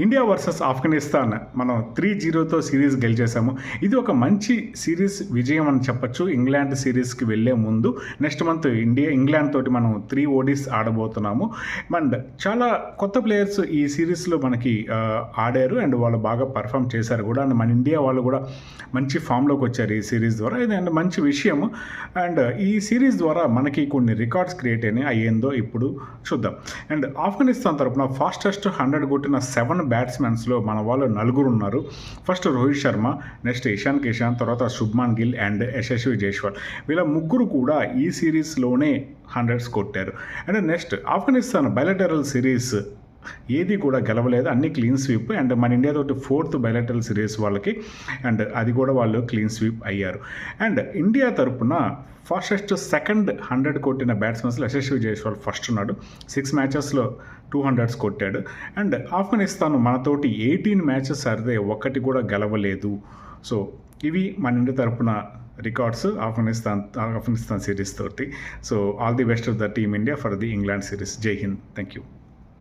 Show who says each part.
Speaker 1: India versus Afghanistan మనం 3-0తో series గెలిచేసాము. ఇది ఒక మంచి సిరీస్ విజయం అని చెప్పొచ్చు. ఇంగ్లాండ్ సిరీస్కి వెళ్ళే ముందు నెక్స్ట్ మంత్ ఇంగ్లాండ్ తోటి మనం 3 ఓడీస్ ఆడబోతున్నాము. అండ్ చాలా కొత్త ప్లేయర్స్ ఈ సిరీస్లో మనకి ఆడారు అండ్ వాళ్ళు బాగా పర్ఫామ్ చేశారు కూడా. అండ్ మన ఇండియా వాళ్ళు కూడా మంచి ఫామ్లోకి వచ్చారు ఈ సిరీస్ ద్వారా. ఇది అండ్ మంచి విషయం. అండ్ ఈ సిరీస్ ద్వారా మనకి కొన్ని రికార్డ్స్ క్రియేట్ అయినాయి. అయ్యేందో ఇప్పుడు చూద్దాం. అండ్ ఆఫ్ఘనిస్తాన్ తరపున ఫాస్టెస్ట్ 100 కొట్టిన 7 బ్యాట్స్మెన్స్లో మన వాళ్ళు 4 ఉన్నారు. ఫస్ట్ రోహిత్ శర్మ, నెక్స్ట్ ఇషాన్ కిషాన్, తర్వాత శుభ్మాన్ గిల్ అండ్ యశస్వి జైస్వాల్. వీళ్ళ ముగ్గురు కూడా ఈ సిరీస్లోనే 100s కొట్టారు. And next Afghanistan bilateral series ఏది కూడా గెలవలేదు, అన్ని క్లీన్ స్వీప్. అండ్ మన ఇండియా తోటి 4th బైలాటరల్ సిరీస్ వాళ్ళకి, అండ్ అది కూడా వాళ్ళు క్లీన్ స్వీప్ అయ్యారు. అండ్ ఇండియా తరపున ఫాస్టెస్ట్ సెకండ్ 100 కొట్టిన బ్యాట్స్మెన్స్లో యశస్వి జైస్వాల్ ఫస్ట్ ఉన్నాడు. 6 మ్యాచెస్లో 200s కొట్టాడు. అండ్ ఆఫ్ఘనిస్తాన్ మనతోటి 18 మ్యాచెస్ ఆడితే ఒక్కటి కూడా గెలవలేదు. సో ఇవి మన ఇండియా తరపున రికార్డ్స్ ఆఫ్ఘనిస్తాన్ సిరీస్ తోటి. So all the best of the team India for the England series. జై హింద్. Thank you.